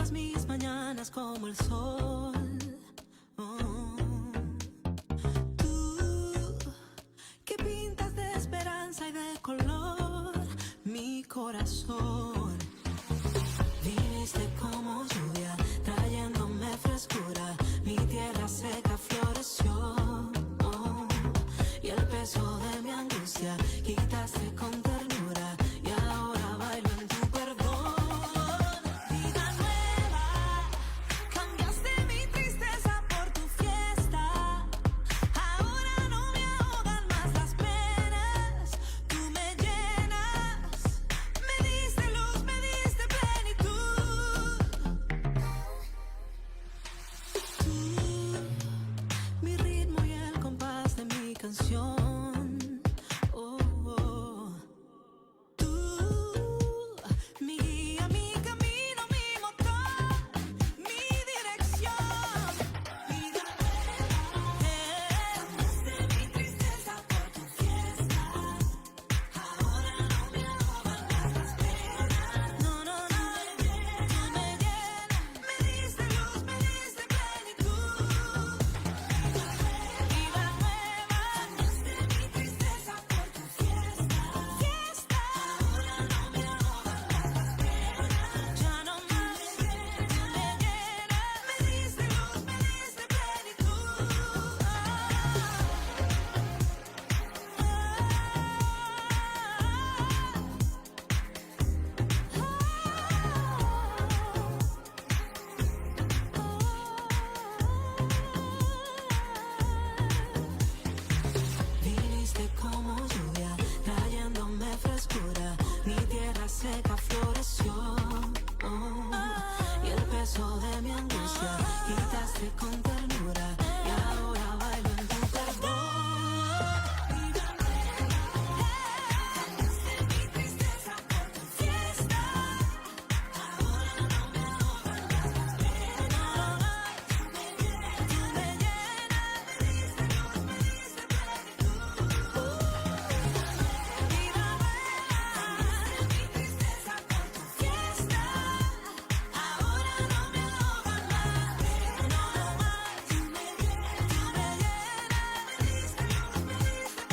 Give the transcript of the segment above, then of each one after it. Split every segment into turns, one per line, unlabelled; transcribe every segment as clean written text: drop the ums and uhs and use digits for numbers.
Iluminas mis mañanas como el sol. Oh. Tú que pintas de esperanza y de color mi corazón. Viniste como lluvia, trayéndome frescura. Mi tierra seca floreció. Oh. Y el peso de mi angustia quitaste con ternura. Y ahora bailo en tu perdón. Vida nueva, cambiaste mi tristeza por tu fiesta. Ahora no me ahogan más las penas. Tú me llenas, me diste luz, me diste plenitud. Tú, mi ritmo y el compás de mi canción. Oh, oh. Tú, mi guía, mi camino, mi motor, mi dirección. Vida cambiaste mi tristeza por tu fiesta. Ahora no me ahogan más las penas. No, no, no, tú me llenas, me diste luz, me diste plenitud. Vida nueva, cambiaste mi tristeza por tu fiesta. Ahora no me ahogan más las penas. Ya no más, tú me llenas, me diste luz, me diste plenitud. Viniste como lluvia, trayéndome frescura. Mi tierra seca floreció. Oh. Y el peso de mi angustia quitaste con ternura. Y ahora bailo en tu perdón. Vida nueva, cambiaste mi tristeza por tu fiesta. Ahora no me ahogan más las penas. Tú me llenas, me diste luz, me diste plenitud. Vida nueva, cambiaste mi tristeza por tu fiesta. Ahora no me ahogan más, no más. Tú me llenas, me diste luz, me diste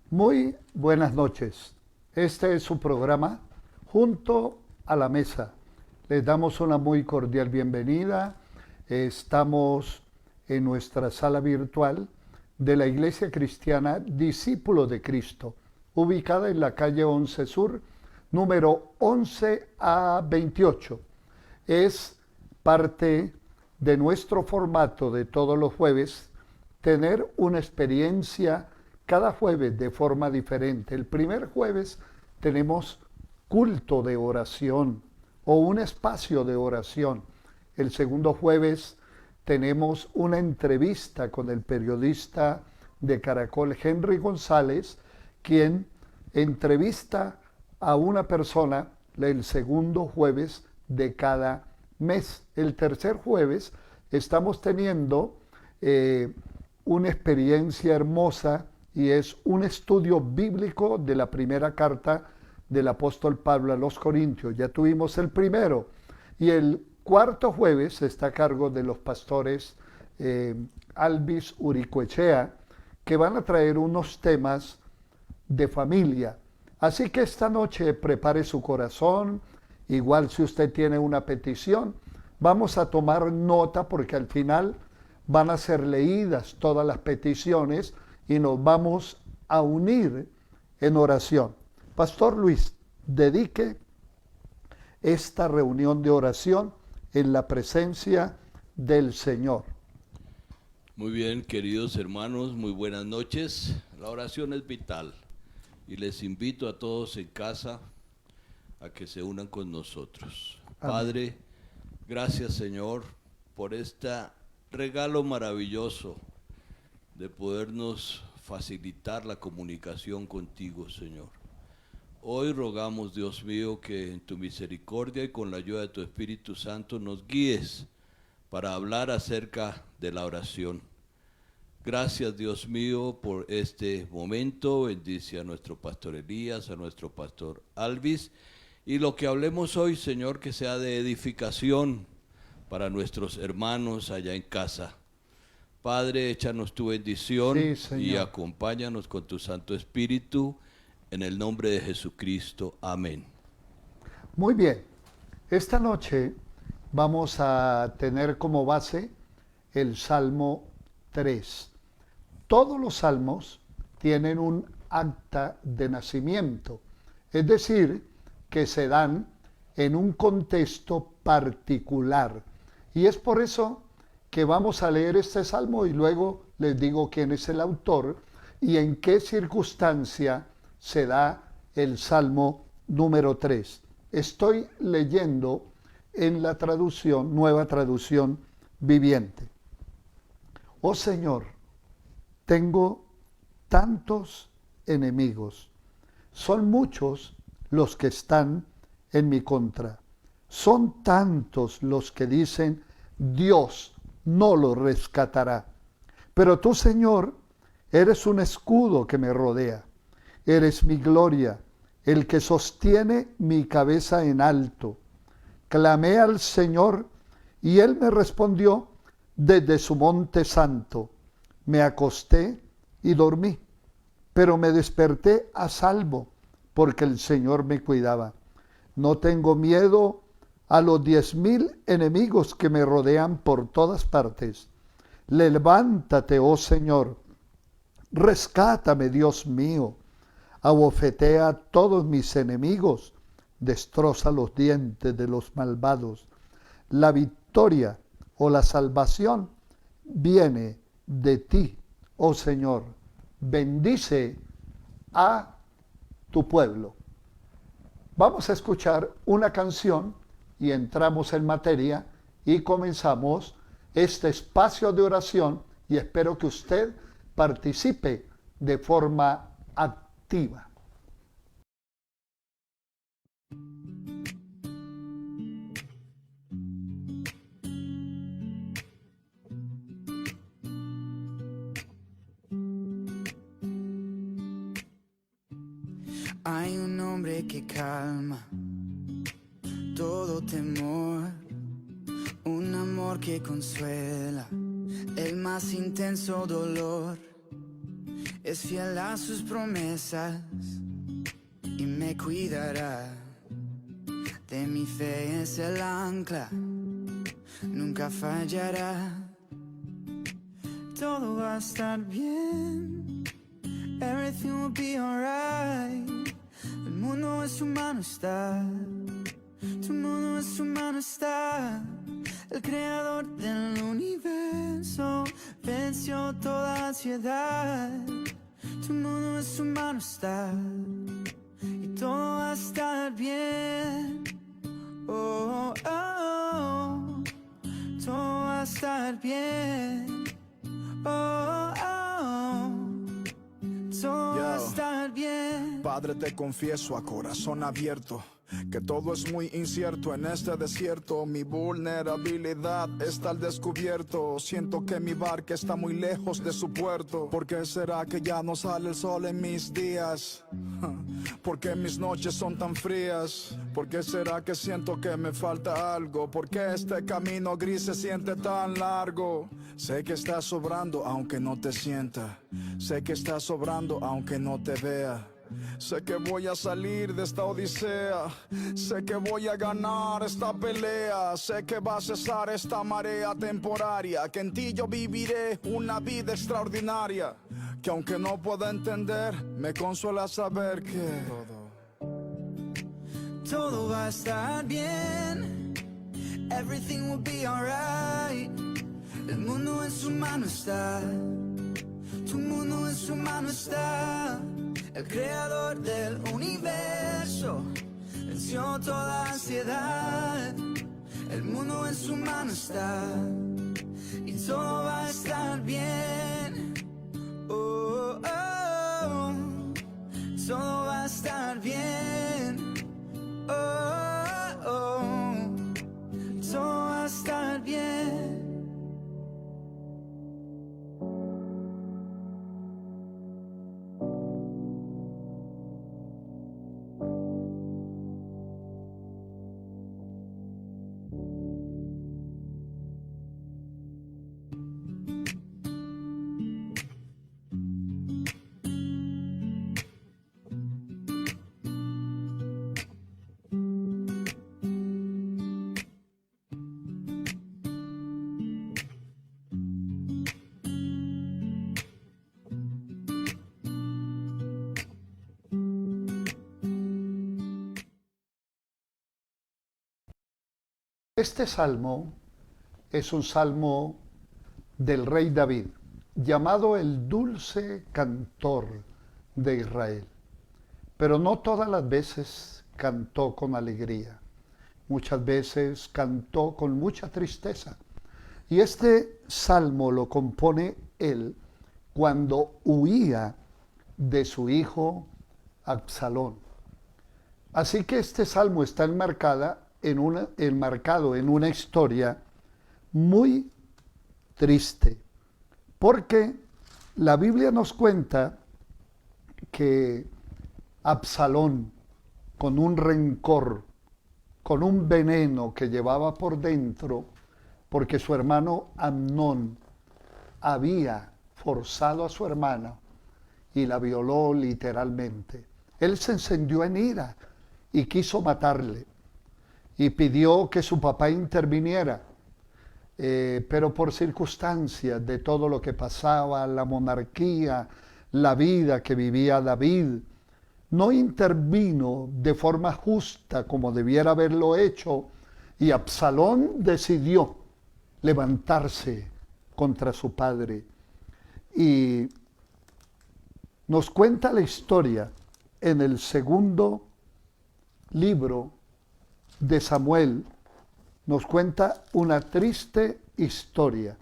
Muy buenas noches. Este es su programa Junto a la Mesa. Les damos una muy cordial bienvenida. Estamos en nuestra sala virtual de la Iglesia Cristiana Discípulo de Cristo, ubicada en la calle 11 Sur, número 11A28. Es parte de nuestro formato de todos los jueves tener una experiencia cada jueves de forma diferente. El primer jueves tenemos culto de oración o un espacio de oración. El segundo jueves tenemos una entrevista con el periodista de Caracol, Henry González, quien entrevista a una persona el segundo jueves de cada mes. El tercer jueves estamos teniendo eh, una experiencia hermosa y es un estudio bíblico de la primera carta del apóstol Pablo a los Corintios. Ya tuvimos el primero y el cuarto jueves está a cargo de los pastores Alvis Uricoechea, que van a traer unos temas de familia. Así que esta noche prepare su corazón, igual si usted tiene una petición, vamos a tomar nota porque al final van a ser leídas todas las peticiones y nos vamos a unir en oración. Pastor Luis, dedique esta reunión de oración en la presencia del Señor.
Muy bien, queridos hermanos, muy buenas noches. La oración es vital y les invito a todos en casa a que se unan con nosotros. Amén. Padre, gracias Señor por este regalo maravilloso de podernos facilitar la comunicación contigo, Señor. Hoy rogamos, Dios mío, que en tu misericordia y con la ayuda de tu Espíritu Santo nos guíes para hablar acerca de la oración. Gracias, Dios mío, por este momento. Bendice a nuestro pastor Elías, a nuestro pastor Alvis. Y lo que hablemos hoy, Señor, que sea de edificación para nuestros hermanos allá en casa. Padre, échanos tu bendición y acompáñanos con tu Santo Espíritu. En el nombre de Jesucristo. Amén.
Muy bien. Esta noche vamos a tener como base el Salmo 3. Todos los salmos tienen un acta de nacimiento, es decir, que se dan en un contexto particular. Y es por eso que vamos a leer este salmo y luego les digo quién es el autor y en qué circunstancia se da el Salmo número 3. Estoy leyendo en la traducción, Nueva Traducción Viviente. Oh Señor, tengo tantos enemigos. Son muchos los que están en mi contra. Son tantos los que dicen, Dios no lo rescatará. Pero tú, Señor, eres un escudo que me rodea. Eres mi gloria, el que sostiene mi cabeza en alto. Clamé al Señor y Él me respondió desde su monte santo. Me acosté y dormí, pero me desperté a salvo, porque el Señor me cuidaba. No tengo miedo a los 10,000 enemigos que me rodean por todas partes. Levántate, oh Señor, rescátame, Dios mío. Abofetea a todos mis enemigos, destroza los dientes de los malvados. La victoria o la salvación viene de ti, oh Señor. Bendice a tu pueblo. Vamos a escuchar una canción y entramos en materia y comenzamos este espacio de oración y espero que usted participe de forma activa.
Hay un nombre que calma todo temor, un amor que consuela el más intenso dolor. Es fiel a sus promesas y me cuidará. De mi fe es el ancla, nunca fallará. Todo va a estar bien, everything will be alright. El mundo en su mano está, tu mundo en su mano está. El creador del universo venció toda ansiedad. Tu mundo en su mano está y todo va a estar bien. Oh, oh, oh. Todo va a estar bien. Oh, oh. Todo va a estar bien.
Padre, te confieso a corazón abierto que todo es muy incierto en este desierto. Mi vulnerabilidad está al descubierto. Siento que mi barca está muy lejos de su puerto. ¿Por qué será que ya no sale el sol en mis días? ¿Por qué mis noches son tan frías? ¿Por qué será que siento que me falta algo? ¿Por qué este camino gris se siente tan largo? Sé que estás sobrando aunque no te sienta. Sé que estás sobrando aunque no te vea. Sé que voy a salir de esta odisea. Sé que voy a ganar esta pelea. Sé que va a cesar esta marea temporaria. Que en ti yo viviré una vida extraordinaria. Que aunque no pueda entender, me consuela saber que
todo va a estar bien. Everything will be alright. El mundo en su mano está. Tu mundo en su mano está. El creador del universo venció toda ansiedad. El mundo en su mano está. Y todo va a estar bien. Oh, oh, oh. Todo va a estar bien. Oh, oh, oh. Todo va a estar bien.
Este salmo es un salmo del rey David, llamado el dulce cantor de Israel. Pero no todas las veces cantó con alegría. Muchas veces cantó con mucha tristeza. Y este salmo lo compone él cuando huía de su hijo Absalón. Así que este salmo está enmarcado en una historia muy triste, porque la Biblia nos cuenta que Absalón, con un rencor, con un veneno que llevaba por dentro, porque su hermano Amnón había forzado a su hermana y la violó literalmente. Él se encendió en ira y quiso matarle y pidió que su papá interviniera, pero por circunstancias de todo lo que pasaba, la monarquía, la vida que vivía David, no intervino de forma justa como debiera haberlo hecho, y Absalón decidió levantarse contra su padre. Y nos cuenta la historia en el segundo libro de Samuel, nos cuenta una triste historia.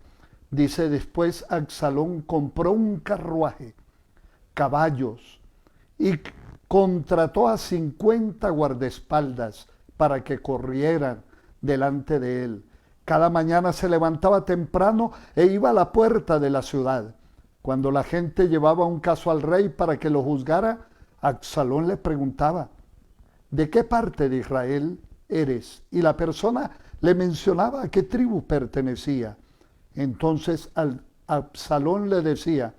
Dice: después Absalón compró un carruaje, caballos, y contrató a 50 guardaespaldas para que corrieran delante de él. Cada mañana se levantaba temprano e iba a la puerta de la ciudad. Cuando la gente llevaba un caso al rey para que lo juzgara, Absalón le preguntaba: ¿de qué parte de Israel eres? Y la persona le mencionaba a qué tribu pertenecía. Entonces Absalón le decía: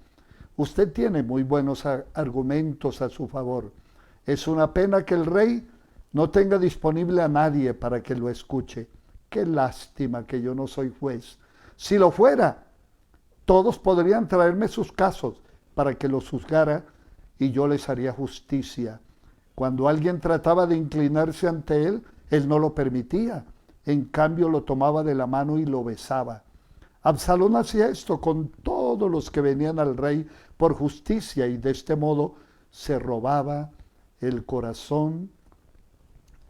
usted tiene muy buenos argumentos a su favor. Es una pena que el rey no tenga disponible a nadie para que lo escuche. Qué lástima que yo no soy juez. Si lo fuera, todos podrían traerme sus casos para que los juzgara y yo les haría justicia. Cuando alguien trataba de inclinarse ante él, él no lo permitía. En cambio, lo tomaba de la mano y lo besaba. Absalón hacía esto con todos los que venían al rey por justicia, y de este modo se robaba el corazón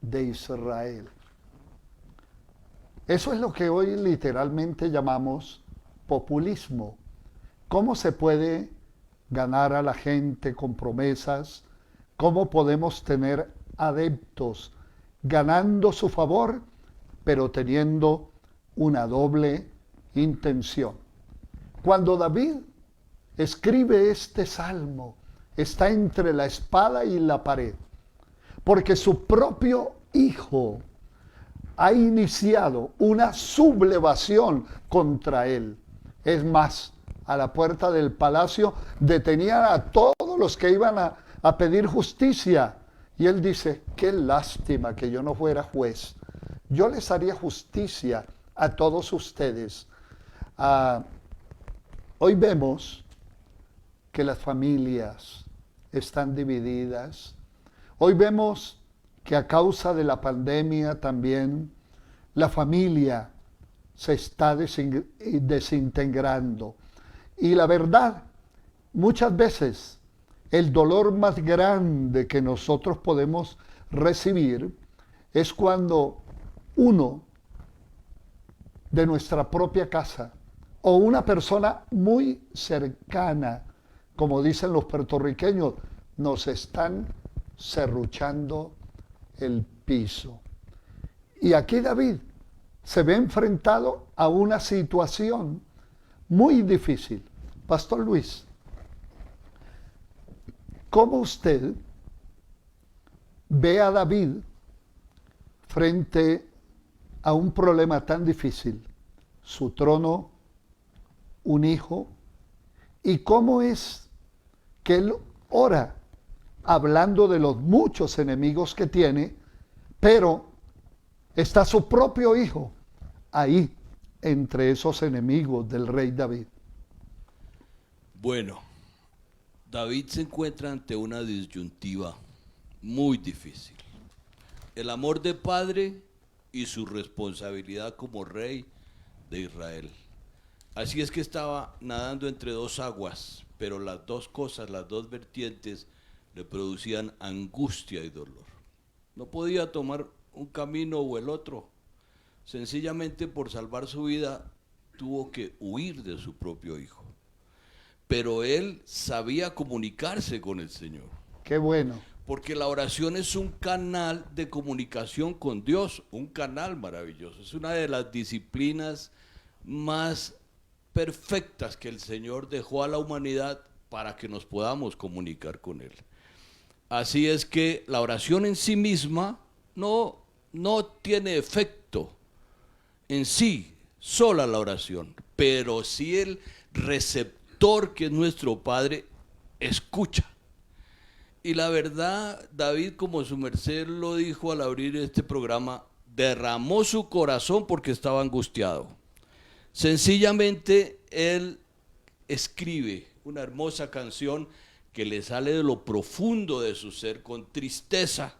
de Israel. Eso es lo que hoy literalmente llamamos populismo. ¿Cómo se puede ganar a la gente con promesas? ¿Cómo podemos tener adeptos ganando su favor, pero teniendo una doble intención. Cuando David escribe este salmo, está entre la espada y la pared, porque su propio hijo ha iniciado una sublevación contra él. Es más, a la puerta del palacio detenían a todos los que iban a pedir justicia. Y él dice, qué lástima que yo no fuera juez. Yo les haría justicia a todos ustedes. Hoy vemos que las familias están divididas. Hoy vemos que a causa de la pandemia también la familia se está desintegrando. Y la verdad, muchas veces el dolor más grande que nosotros podemos recibir es cuando uno de nuestra propia casa o una persona muy cercana, como dicen los puertorriqueños, nos están serruchando el piso. Y aquí David se ve enfrentado a una situación muy difícil. Pastor Luis, ¿cómo usted ve a David frente a un problema tan difícil? Su trono, un hijo, y cómo es que él ora hablando de los muchos enemigos que tiene, pero está su propio hijo ahí entre esos enemigos del rey David.
Bueno, David se encuentra ante una disyuntiva muy difícil. El amor de padre y su responsabilidad como rey de Israel. Así es que estaba nadando entre dos aguas, pero las dos cosas, las dos vertientes, le producían angustia y dolor. No podía tomar un camino o el otro. Sencillamente por salvar su vida tuvo que huir de su propio hijo. Pero él sabía comunicarse con el Señor.
Qué bueno.
Porque la oración es un canal de comunicación con Dios, un canal maravilloso. Es una de las disciplinas más perfectas que el Señor dejó a la humanidad para que nos podamos comunicar con Él. Así es que la oración en sí misma no tiene efecto en sí, sola la oración, pero sí el receptor que es nuestro Padre escucha. Y la verdad, David, como su merced lo dijo al abrir este programa, derramó su corazón porque estaba angustiado. Sencillamente él escribe una hermosa canción que le sale de lo profundo de su ser con tristeza.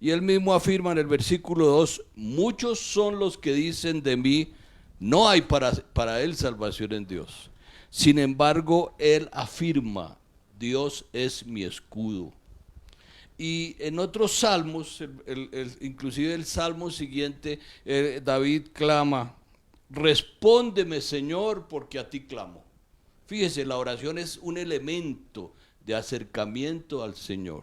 Y él mismo afirma en el versículo 2, muchos son los que dicen de mí, no hay para él salvación en Dios. Sin embargo, él afirma, Dios es mi escudo. Y en otros salmos, inclusive el salmo siguiente, David clama, respóndeme Señor, porque a ti clamo. Fíjese, la oración es un elemento de acercamiento al Señor.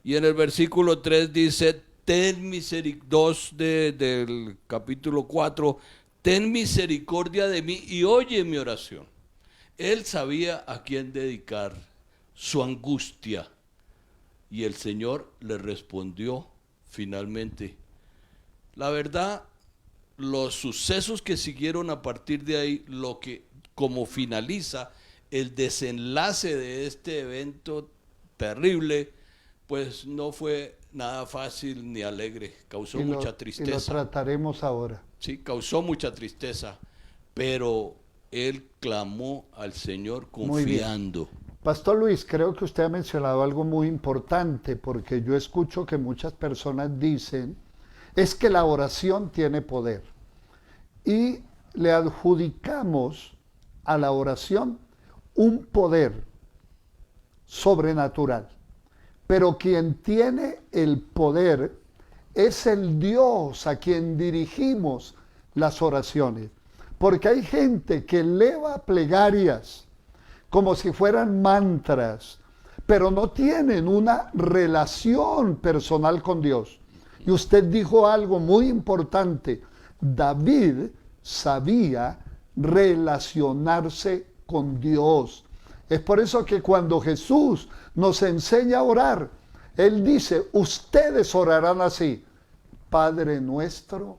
Y en el versículo 3 dice, ten misericordia, 2 del capítulo 4, ten misericordia de mí y oye mi oración. Él sabía a quién dedicar su angustia y el Señor le respondió finalmente. La verdad, los sucesos que siguieron a partir de ahí, como finaliza el desenlace de este evento terrible, pues no fue nada fácil ni alegre, causó mucha tristeza.
Y lo trataremos ahora.
Sí, causó mucha tristeza, pero él clamó al Señor confiando.
Pastor Luis, creo que usted ha mencionado algo muy importante, porque yo escucho que muchas personas dicen, es que la oración tiene poder. Y le adjudicamos a la oración un poder sobrenatural. Pero quien tiene el poder es el Dios a quien dirigimos las oraciones. Porque hay gente que eleva plegarias como si fueran mantras, pero no tienen una relación personal con Dios. Y usted dijo algo muy importante. David sabía relacionarse con Dios. Es por eso que cuando Jesús nos enseña a orar, Él dice, ustedes orarán así: Padre nuestro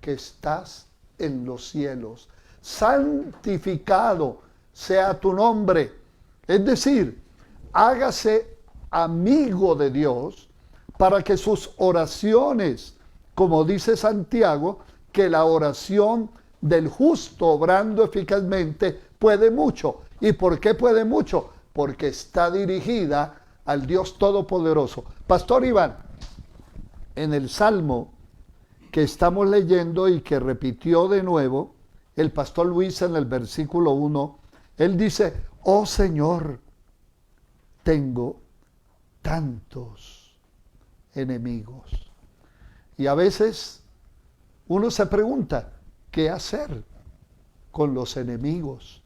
que estás en los cielos, santificado sea tu nombre. Es decir, hágase amigo de Dios para que sus oraciones, como dice Santiago, que la oración del justo obrando eficazmente puede mucho. ¿Y por qué puede mucho? Porque está dirigida al Dios Todopoderoso. Pastor Iván, en el Salmo que estamos leyendo y que repitió de nuevo el pastor Luis en el versículo 1, él dice, oh Señor, tengo tantos enemigos. Y a veces uno se pregunta, ¿qué hacer con los enemigos?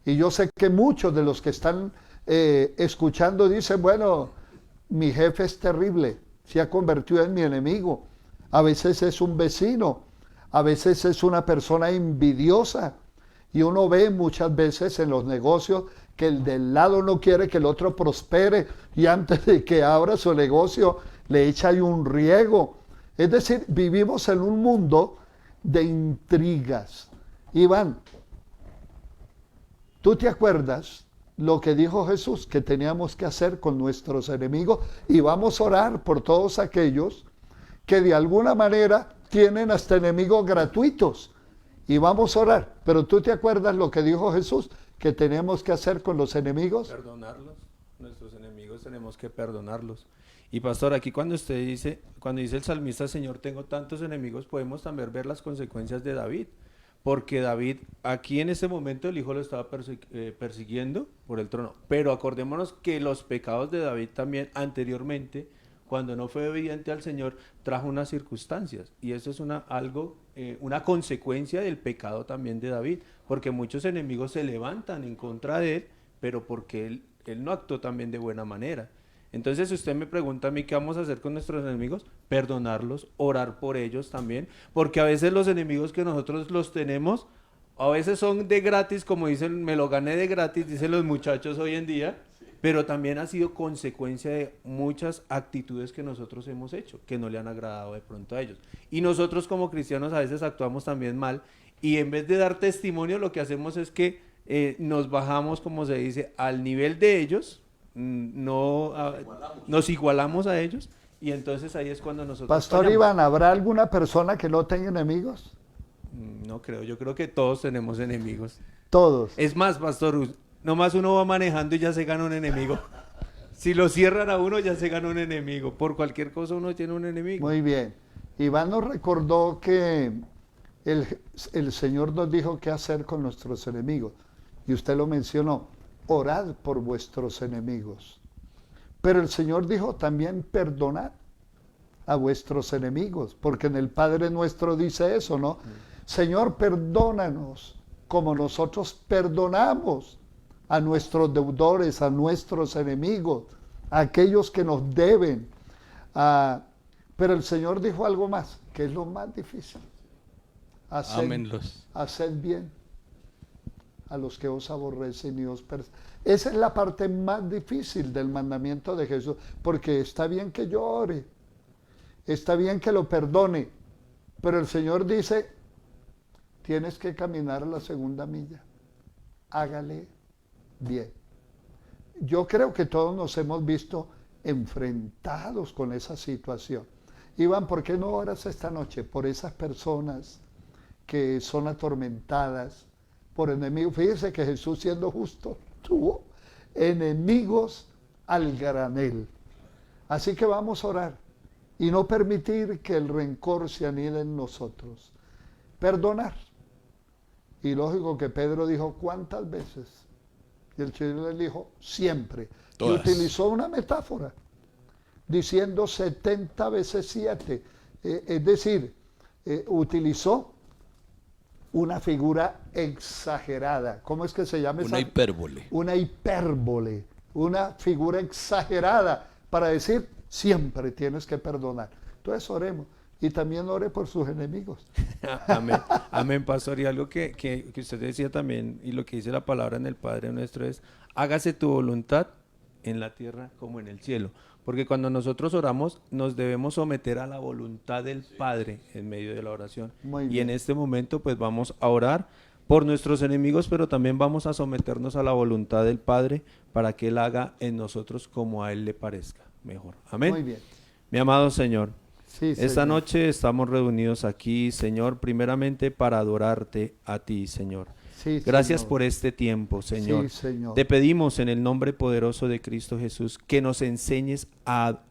Y yo sé que muchos de los que están escuchando dicen, bueno, mi jefe es terrible, se ha convertido en mi enemigo. A veces es un vecino, a veces es una persona envidiosa. Y uno ve muchas veces en los negocios que el del lado no quiere que el otro prospere y antes de que abra su negocio le echa ahí un riego. Es decir, vivimos en un mundo de intrigas. Iván, ¿tú te acuerdas lo que dijo Jesús que teníamos que hacer con nuestros enemigos? Y vamos a orar por todos aquellos que de alguna manera tienen hasta enemigos gratuitos. Y vamos a orar. Pero ¿tú te acuerdas lo que dijo Jesús que tenemos que hacer con los enemigos?
Perdonarlos. Nuestros enemigos tenemos que perdonarlos. Y pastor, aquí cuando dice el salmista, Señor, tengo tantos enemigos, podemos también ver las consecuencias de David. Porque David, aquí en ese momento el hijo lo estaba persiguiendo por el trono. Pero acordémonos que los pecados de David también anteriormente, cuando no fue obediente al Señor, trajo unas circunstancias. Y eso es una consecuencia del pecado también de David. Porque muchos enemigos se levantan en contra de él, pero porque él no actuó también de buena manera. Entonces, si usted me pregunta a mí qué vamos a hacer con nuestros enemigos, perdonarlos, orar por ellos también, porque a veces los enemigos que nosotros los tenemos, a veces son de gratis, como dicen, me lo gané de gratis, dicen los muchachos hoy en día, pero también ha sido consecuencia de muchas actitudes que nosotros hemos hecho, que no le han agradado de pronto a ellos. Y nosotros como cristianos a veces actuamos también mal, y en vez de dar testimonio, lo que hacemos es que nos bajamos, como se dice, al nivel de ellos, nos igualamos a ellos, y entonces ahí es cuando nosotros
Pastor
fallamos.
Iván, ¿habrá alguna persona que no tenga enemigos?
No creo, yo creo que todos tenemos enemigos.
Todos.
Es más, pastor, nomás uno va manejando y ya se gana un enemigo. Si lo cierran a uno, ya se gana un enemigo. Por cualquier cosa uno tiene un enemigo.
Muy bien. Iván nos recordó que el Señor nos dijo qué hacer con nuestros enemigos. Y usted lo mencionó. Orad por vuestros enemigos. Pero el Señor dijo también perdonad a vuestros enemigos, porque en el Padre Nuestro dice eso, ¿no? Señor, perdónanos como nosotros perdonamos a nuestros deudores, a nuestros enemigos, a aquellos que nos deben. Pero el Señor dijo algo más, que es lo más difícil. Haced bien a los que os aborrecen y os persiguen. Esa es la parte más difícil del mandamiento de Jesús, porque está bien que yo ore, está bien que lo perdone, pero el Señor dice, tienes que caminar la segunda milla, hágale bien. Yo creo que todos nos hemos visto enfrentados con esa situación. Iván, ¿por qué no oras esta noche por esas personas que son atormentadas por enemigos? Fíjese que Jesús, siendo justo, tuvo enemigos al granel. Así que vamos a orar y no permitir que el rencor se anide en nosotros. Perdonar. Y lógico que Pedro dijo, ¿cuántas veces? Y el Señor le dijo, siempre.
Todas.
Y utilizó una metáfora, diciendo 70 veces 7. Es decir, utilizó una figura exagerada. ¿Cómo es que se llama?
Una hipérbole.
Una hipérbole, una figura exagerada para decir, siempre tienes que perdonar. Entonces oremos. Y también ore por sus enemigos.
Amén, amén, pastor. Y algo que usted decía también, y lo que dice la palabra en el Padre Nuestro es, hágase tu voluntad en la tierra como en el cielo. Porque cuando nosotros oramos, nos debemos someter a la voluntad del Padre en medio de la oración.
Muy
Y
bien.
en este momento, pues vamos a orar por nuestros enemigos, pero también vamos a someternos a la voluntad del Padre para que Él haga en nosotros como a Él le parezca mejor. Amén.
Muy bien.
Mi amado Señor,
Sí,
esta
Señor.
noche estamos reunidos aquí, Señor, primeramente para adorarte a ti, Señor.
Sí,
Gracias
Señor.
por este tiempo, Señor.
Sí, Señor.
Te pedimos en el nombre poderoso de Cristo Jesús que nos enseñes a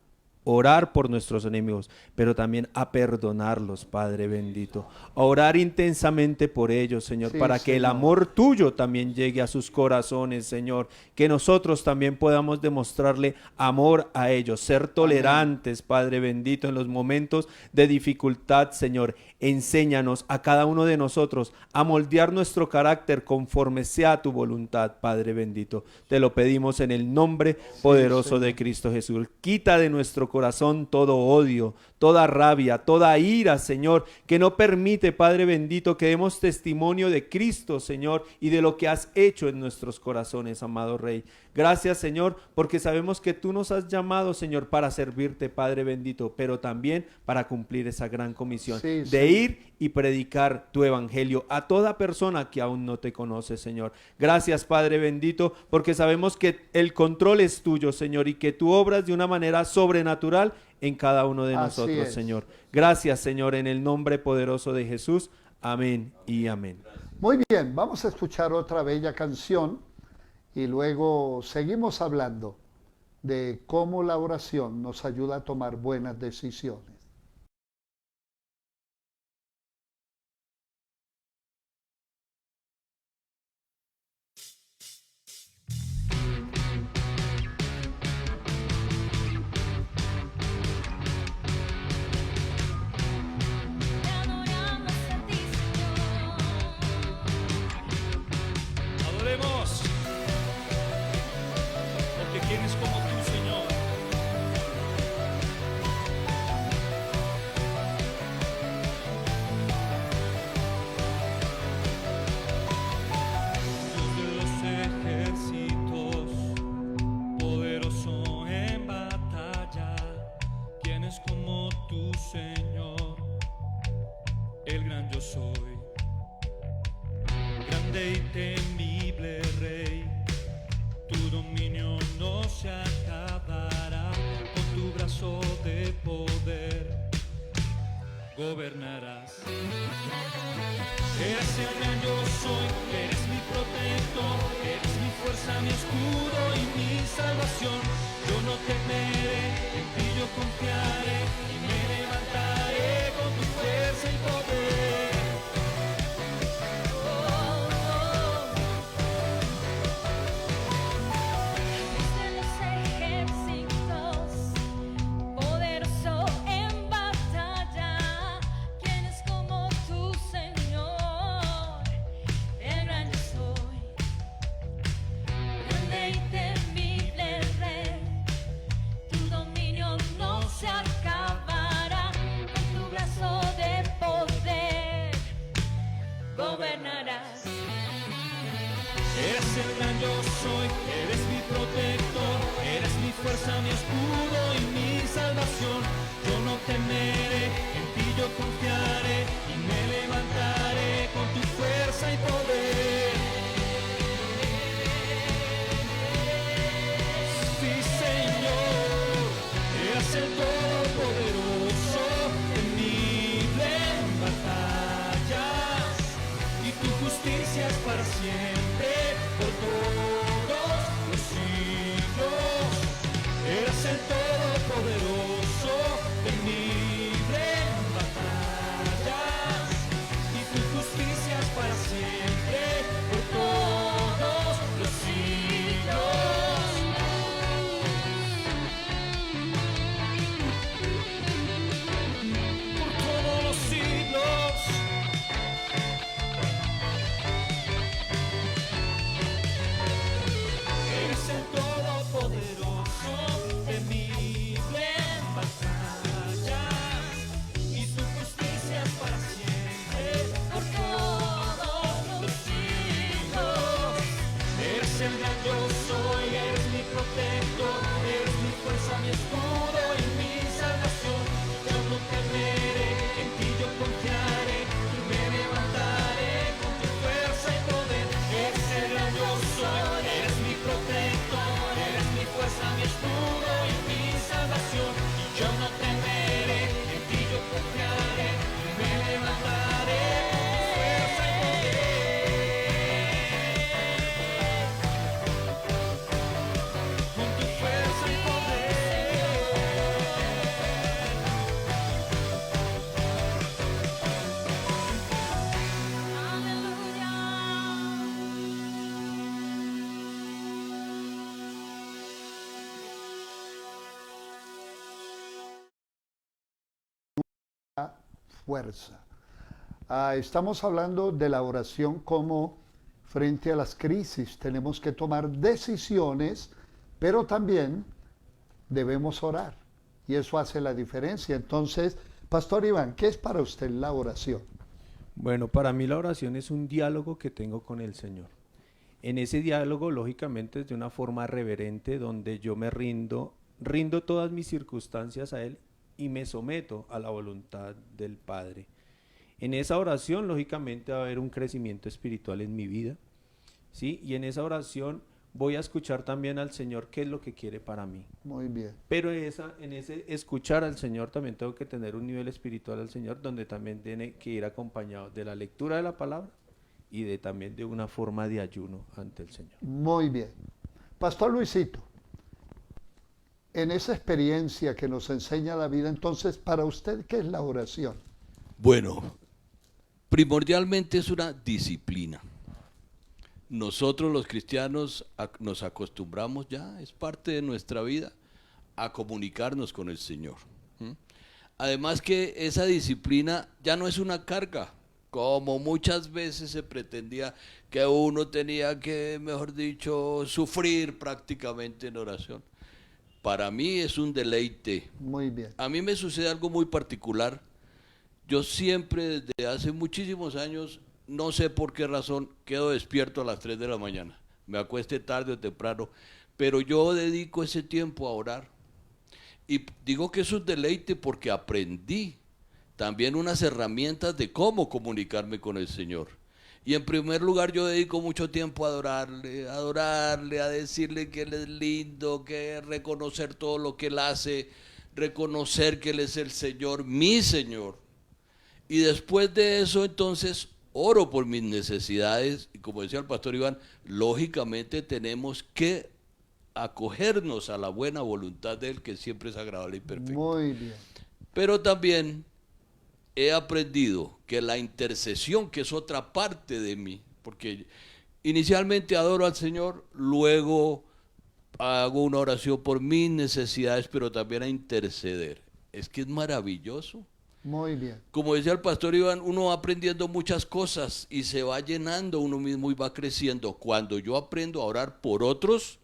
orar por nuestros enemigos, pero también a perdonarlos, Padre bendito. A orar intensamente por ellos, Señor,
Sí,
para que el
Señor.
amor tuyo también llegue a sus corazones, Señor. Que nosotros también podamos demostrarle amor a ellos, ser tolerantes, Padre bendito, en los momentos de dificultad, Señor. Enséñanos a cada uno de nosotros a moldear nuestro carácter conforme sea tu voluntad, Padre bendito. Te lo pedimos en el nombre poderoso de Cristo Jesús. Quita de nuestro corazón todo odio, toda rabia, toda ira, Señor, que no permite, Padre bendito, que demos testimonio de Cristo, Señor, y de lo que has hecho en nuestros corazones, amado Rey. Gracias, Señor, porque sabemos que tú nos has llamado, Señor, para servirte, Padre bendito, pero también para cumplir esa gran comisión
Sí,
de
Señor.
ir y predicar tu evangelio a toda persona que aún no te conoce, Señor. Gracias, Padre bendito, porque sabemos que el control es tuyo, Señor, y que tú obras de una manera sobrenatural en cada uno de
Así
nosotros,
es.
Señor. Gracias, Señor, en el nombre poderoso de Jesús. Amén y amén.
Muy bien, vamos a escuchar otra bella canción y luego seguimos hablando de cómo la oración nos ayuda a tomar buenas decisiones.
Te adoramos a ti, Señor.
Adoremos, porque ¿quién es como tú, Señor? Dios de los ejércitos, poderoso en batalla, ¿quién es como tú, Señor? El gran yo soy. Grande y temible Rey, tu dominio no se acabará, con tu brazo de poder gobernarás. Eres el gran yo soy, eres mi protector, eres mi fuerza, mi escudo y mi salvación. Yo no temeré, en ti yo confiaré y me levantaré con tu fuerza y poder.
Dios de los ejércitos, poderoso en batalla, ¿quién es como tú, Señor? El gran yo soy, grande y temible Rey, tu dominio no se acaba.
fuerza. Estamos hablando de la oración como frente a las crisis. Tenemos que tomar decisiones, pero también debemos orar. Y eso hace la diferencia. Entonces, Pastor Iván, ¿qué es para usted la oración?
Bueno, para mí la oración es un diálogo que tengo con el Señor. En ese diálogo, lógicamente, es de una forma reverente, donde yo me rindo todas mis circunstancias a Él y me someto a la voluntad del Padre. En esa oración, lógicamente, va a haber un crecimiento espiritual en mi vida, ¿sí? Y en esa oración voy a escuchar también al Señor qué es lo que quiere para mí.
Muy bien.
Pero en ese escuchar al Señor también tengo que tener un nivel espiritual al Señor, donde también tiene que ir acompañado de la lectura de la palabra y también de una forma de ayuno ante el Señor.
Muy bien. Pastor Luisito, en esa experiencia que nos enseña la vida, entonces, para usted, ¿qué es la oración?
Bueno, primordialmente es una disciplina. Nosotros los cristianos nos acostumbramos ya, es parte de nuestra vida, a comunicarnos con el Señor. Además que esa disciplina ya no es una carga, como muchas veces se pretendía que uno tenía que, mejor dicho, sufrir prácticamente en oración. Para mí es un deleite.
Muy bien.
A mí me sucede algo muy particular. Yo siempre, desde hace muchísimos años, no sé por qué razón, quedo despierto a las 3 de la mañana. Me acueste tarde o temprano, pero yo dedico ese tiempo a orar. Y digo que es un deleite porque aprendí también unas herramientas de cómo comunicarme con el Señor. Y en primer lugar yo dedico mucho tiempo a adorarle, a decirle que Él es lindo, que reconocer todo lo que Él hace, reconocer que Él es el Señor, mi Señor. Y después de eso entonces oro por mis necesidades y como decía el pastor Iván, lógicamente tenemos que acogernos a la buena voluntad de Él que siempre es agradable y perfecta.
Muy bien.
Pero también he aprendido que la intercesión, que es otra parte de mí, porque inicialmente adoro al Señor, luego hago una oración por mis necesidades, pero también a interceder. Es que es maravilloso.
Muy bien.
Como decía el pastor Iván, uno va aprendiendo muchas cosas y se va llenando uno mismo y va creciendo. Cuando yo aprendo a orar por otros,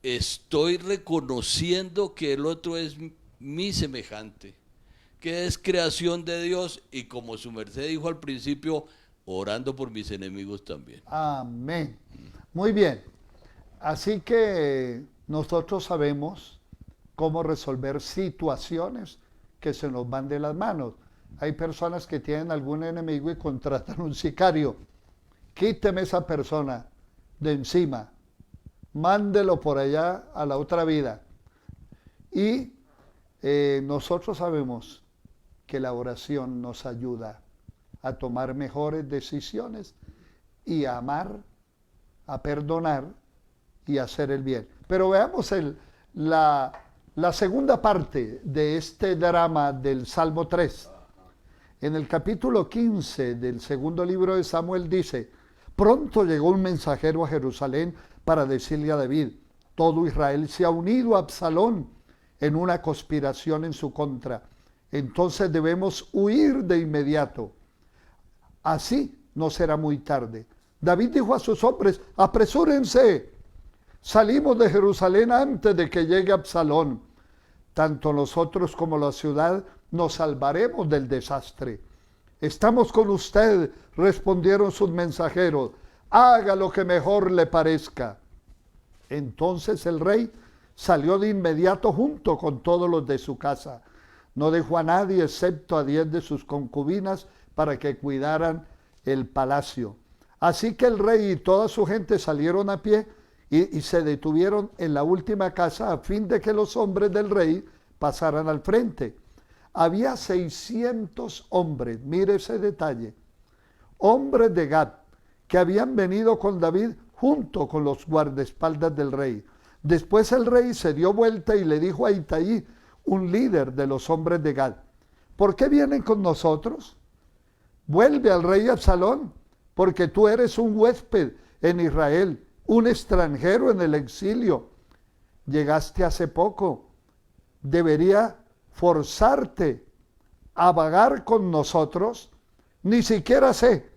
estoy reconociendo que el otro es mi semejante, que es creación de Dios y como su merced dijo al principio, orando por mis enemigos también.
Amén. Muy bien. Así que nosotros sabemos cómo resolver situaciones que se nos van de las manos. Hay personas que tienen algún enemigo y contratan un sicario. Quíteme esa persona de encima. Mándelo por allá a la otra vida. Y nosotros sabemos que la oración nos ayuda a tomar mejores decisiones y a amar, a perdonar y a hacer el bien. Pero veamos la segunda parte de este drama del Salmo 3. En el capítulo 15 del segundo libro de Samuel dice: pronto llegó un mensajero a Jerusalén para decirle a David: todo Israel se ha unido a Absalón en una conspiración en su contra. Entonces debemos huir de inmediato. Así no será muy tarde. David dijo a sus hombres: apresúrense. Salimos de Jerusalén antes de que llegue Absalón. Tanto nosotros como la ciudad nos salvaremos del desastre. Estamos con usted, respondieron sus mensajeros. Haga lo que mejor le parezca. Entonces el rey salió de inmediato junto con todos los de su casa. No dejó a nadie excepto a 10 de sus concubinas para que cuidaran el palacio. Así que el rey y toda su gente salieron a pie y se detuvieron en la última casa a fin de que los hombres del rey pasaran al frente. Había 600 hombres, mire ese detalle, hombres de Gad, que habían venido con David junto con los guardaespaldas del rey. Después el rey se dio vuelta y le dijo a Itaí, un líder de los hombres de Gad: ¿por qué vienen con nosotros? Vuelve al rey Absalón, porque tú eres un huésped en Israel, un extranjero en el exilio. Llegaste hace poco. Debería forzarte a vagar con nosotros? Ni siquiera sé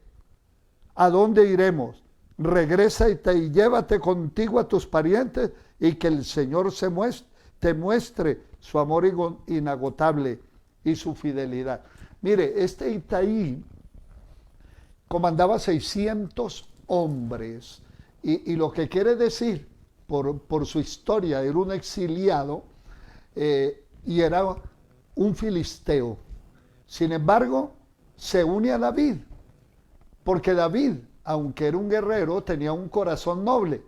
a dónde iremos. Regresa y llévate contigo a tus parientes y que el Señor te muestre su amor inagotable y su fidelidad. Mire, este Itaí comandaba 600 hombres y lo que quiere decir por su historia, era un exiliado y era un filisteo. Sin embargo, se une a David, porque David, aunque era un guerrero, tenía un corazón noble.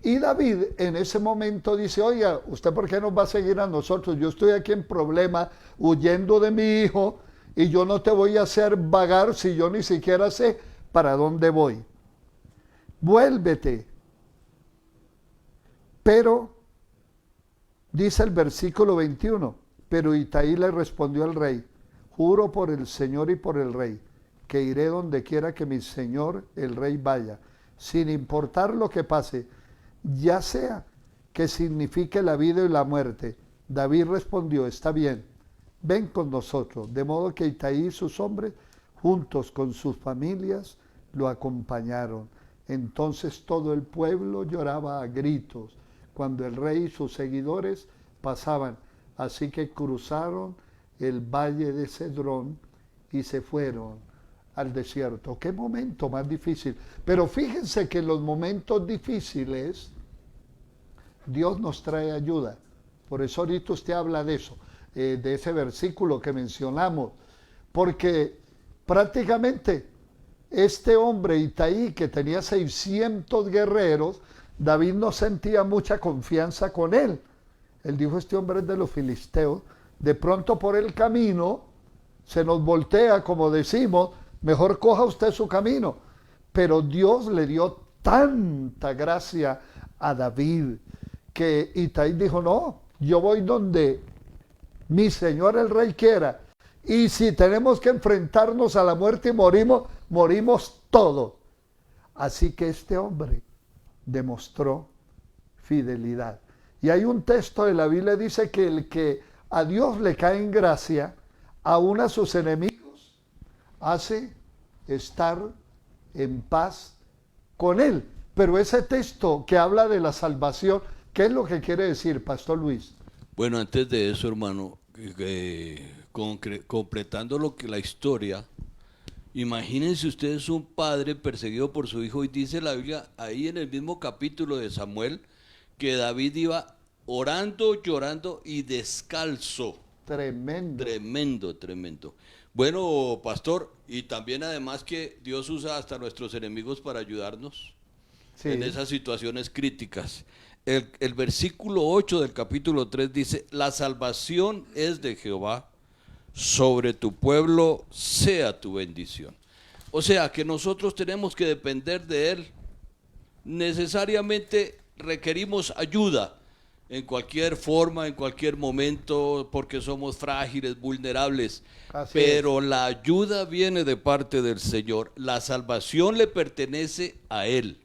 Y David en ese momento dice, oiga, ¿usted por qué nos va a seguir a nosotros? Yo estoy aquí en problema, huyendo de mi hijo, y yo no te voy a hacer vagar si yo ni siquiera sé para dónde voy. Vuélvete. Pero, dice el versículo 21, pero Itaí le respondió al rey, juro por el Señor y por el rey, que iré donde quiera que mi señor el rey vaya, sin importar lo que pase, ya sea que signifique la vida y la muerte. David respondió, está bien, ven con nosotros. De modo que Itaí y sus hombres, juntos con sus familias, lo acompañaron. Entonces todo el pueblo lloraba a gritos cuando el rey y sus seguidores pasaban. Así que cruzaron el valle de Cedrón y se fueron al desierto. Qué momento más difícil. Pero fíjense que en los momentos difíciles Dios nos trae ayuda. Por eso ahorita usted habla de eso, de ese versículo que mencionamos. Porque prácticamente este hombre Itaí, que tenía 600 guerreros, David no sentía mucha confianza con él. Él dijo, este hombre es de los filisteos. De pronto por el camino se nos voltea, como decimos, mejor coja usted su camino. Pero Dios le dio tanta gracia a David que Itaí dijo, no, yo voy donde mi señor el rey quiera. Y si tenemos que enfrentarnos a la muerte y morimos todos. Así que este hombre demostró fidelidad. Y hay un texto de la Biblia que dice que el que a Dios le cae en gracia, aún a sus enemigos, hace estar en paz con él. Pero ese texto que habla de la salvación, ¿qué es lo que quiere decir, Pastor Luis?
Bueno, antes de eso, hermano, completando la historia, imagínense ustedes un padre perseguido por su hijo, y dice la Biblia ahí en el mismo capítulo de Samuel que David iba orando, llorando y descalzo.
Tremendo.
Tremendo, tremendo. Bueno, pastor, y también además que Dios usa hasta nuestros enemigos para ayudarnos en esas situaciones críticas. El versículo 8 del capítulo 3 dice, la salvación es de Jehová, sobre tu pueblo sea tu bendición. O sea que nosotros tenemos que depender de Él. Necesariamente requerimos ayuda en cualquier forma, en cualquier momento, porque somos frágiles, vulnerables. Pero la ayuda viene de parte del Señor. La salvación le pertenece a Él.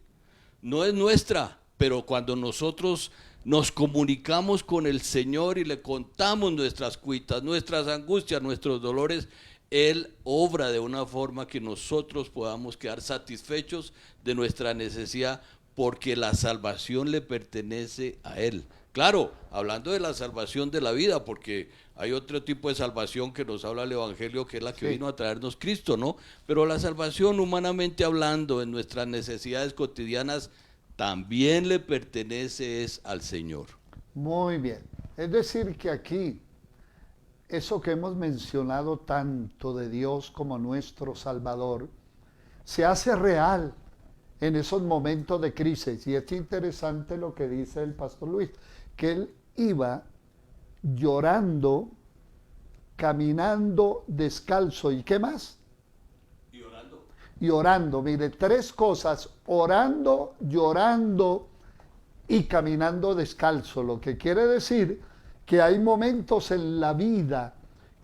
No es nuestra, pero cuando nosotros nos comunicamos con el Señor y le contamos nuestras cuitas, nuestras angustias, nuestros dolores, Él obra de una forma que nosotros podamos quedar satisfechos de nuestra necesidad, porque la salvación le pertenece a Él. Claro, hablando de la salvación de la vida, porque hay otro tipo de salvación que nos habla el Evangelio, que es la que vino a traernos Cristo, ¿no? Pero la salvación, humanamente hablando, en nuestras necesidades cotidianas, también le pertenece al Señor.
Muy bien. Es decir que aquí, eso que hemos mencionado tanto de Dios como nuestro Salvador, se hace real en esos momentos de crisis. Y es interesante lo que dice el Pastor Luis, que él iba llorando, caminando descalzo. ¿Y qué más? Y orando. Mire, tres cosas: orando, llorando y caminando descalzo. Lo que quiere decir que hay momentos en la vida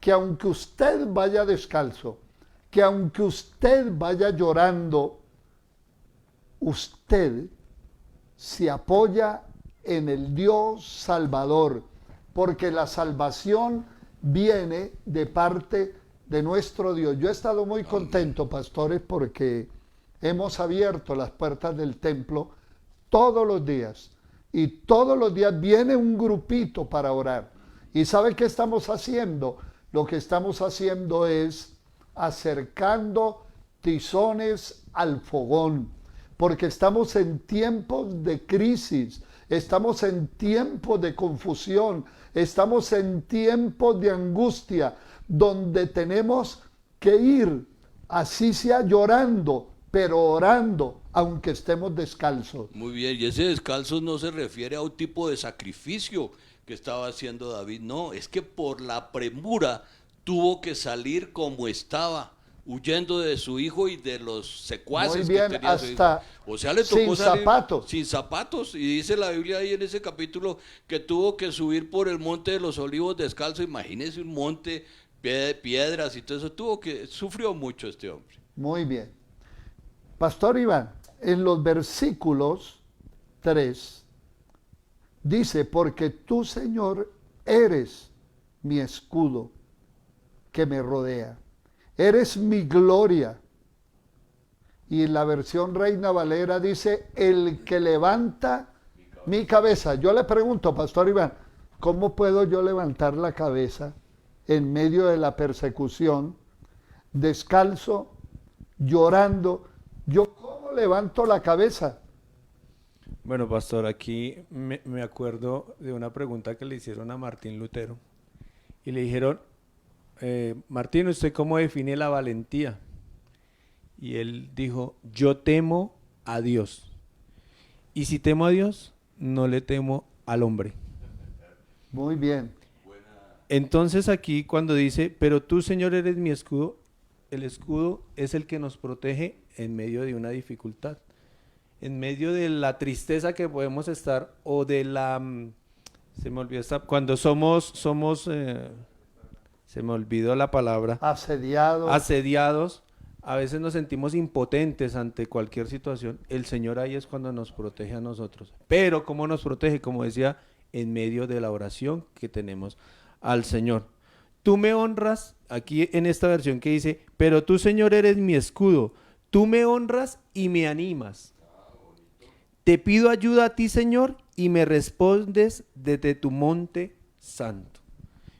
que aunque usted vaya descalzo, que aunque usted vaya llorando, usted se apoya en el Dios Salvador, porque la salvación viene de parte de nuestro Dios. Yo he estado muy contento, pastores, porque hemos abierto las puertas del templo todos los días. Y todos los días viene un grupito para orar. ¿Y sabe qué estamos haciendo? Lo que estamos haciendo es acercando tizones al fogón, porque estamos en tiempos de crisis, estamos en tiempos de confusión, estamos en tiempos de angustia, donde tenemos que ir, así sea llorando, pero orando, aunque estemos descalzos.
Muy bien, y ese descalzo no se refiere a un tipo de sacrificio que estaba haciendo David, no, es que por la premura tuvo que salir como estaba, huyendo de su hijo y de los secuaces
Muy bien,
que tenía su hijo.
hasta
O sea, le tocó
sin
salir
zapatos.
sin zapatos, y dice la Biblia ahí en ese capítulo que tuvo que subir por el monte de los olivos descalzo. Imagínese un monte, piedras y todo eso, sufrió mucho este hombre.
Muy bien. Pastor Iván, en los versículos 3 dice, porque tú, Señor, eres mi escudo que me rodea, eres mi gloria. Y en la versión Reina Valera dice, el que levanta mi cabeza. Yo le pregunto, Pastor Iván, ¿cómo puedo yo levantar la cabeza en medio de la persecución, descalzo, llorando? ¿Yo cómo levanto la cabeza?
Bueno, pastor, aquí me acuerdo de una pregunta que le hicieron a Martín Lutero. Y le dijeron, Martín, ¿usted cómo define la valentía? Y él dijo, yo temo a Dios. Y si temo a Dios, no le temo al hombre.
Muy bien.
Entonces aquí cuando dice, pero tú, Señor, eres mi escudo, el escudo es el que nos protege en medio de una dificultad, en medio de la tristeza que podemos estar, o de la, se me olvidó cuando somos, se me olvidó la palabra, asediados, a veces nos sentimos impotentes ante cualquier situación. El Señor ahí es cuando nos protege a nosotros. Pero ¿cómo nos protege? Como decía, en medio de la oración que tenemos al Señor. Tú me honras, aquí en esta versión que dice, pero tú, Señor, eres mi escudo. Tú me honras y me animas. Te pido ayuda a ti, Señor, y me respondes desde tu monte santo.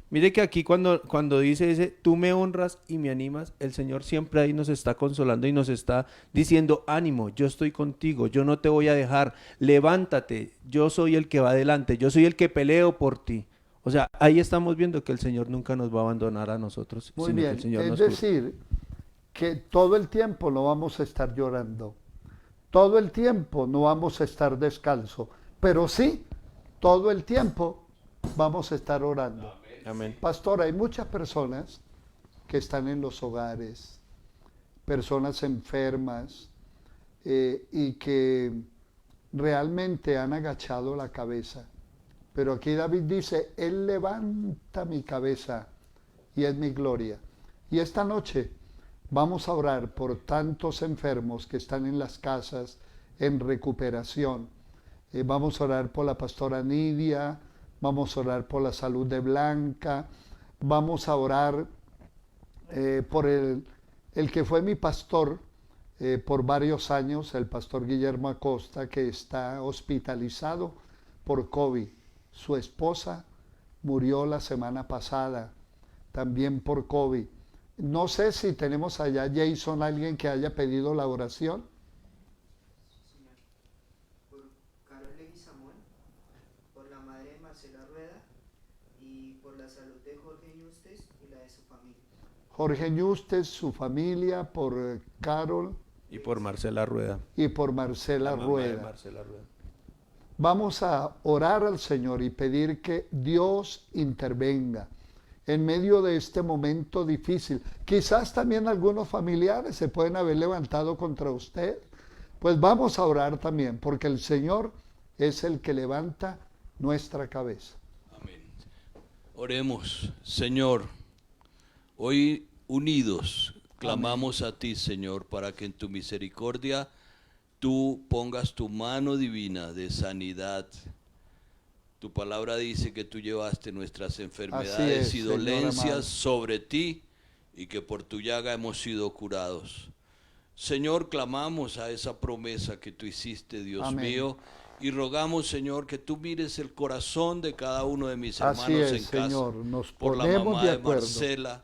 Mire que aquí cuando dice ese, tú me honras y me animas, el Señor siempre ahí nos está consolando y nos está diciendo, ánimo, yo estoy contigo, yo no te voy a dejar, levántate, yo soy el que va adelante, yo soy el que peleo por ti. O sea, ahí estamos viendo que el Señor nunca nos va a abandonar a nosotros.
Muy
sino
bien,
que el Señor
es
nos
decir, que todo el tiempo no vamos a estar llorando, todo el tiempo no vamos a estar descalzo, pero sí, todo el tiempo vamos a estar orando.
Amén.
Pastor, hay muchas personas que están en los hogares, personas enfermas y que realmente han agachado la cabeza. Pero aquí David dice, Él levanta mi cabeza y es mi gloria. Y esta noche vamos a orar por tantos enfermos que están en las casas en recuperación. Vamos a orar por la pastora Nidia, vamos a orar por la salud de Blanca, vamos a orar por el que fue mi pastor por varios años, el pastor Guillermo Acosta, que está hospitalizado por COVID. Su esposa murió la semana pasada, también por COVID. No sé si tenemos allá, Jason, alguien que haya pedido la oración.
Por Carol Leguizamón, por la madre de Marcela Rueda y por la salud de Jorge Ñustes y la de su familia.
Jorge Ñustes, su familia, por Carol.
Y por Marcela Rueda.
Y por Marcela
La mamá de
Rueda.
Marcela Rueda.
Vamos a orar al Señor y pedir que Dios intervenga en medio de este momento difícil. Quizás también algunos familiares se pueden haber levantado contra usted. Pues vamos a orar también, porque el Señor es el que levanta nuestra cabeza.
Amén. Oremos, Señor, hoy unidos clamamos a ti, Señor, para que en tu misericordia tú pongas tu mano divina de sanidad. Tu palabra dice que tú llevaste nuestras enfermedades y
Señor
dolencias
amado.
sobre ti y que por tu llaga hemos sido curados. Señor, clamamos a esa promesa que tú hiciste, Dios
Amén.
mío, y rogamos, Señor, que tú mires el corazón de cada uno de mis
Así
hermanos
es,
en casa.
Señor, nos
Por la
ponemos
mamá
de
de
acuerdo.
Marcela,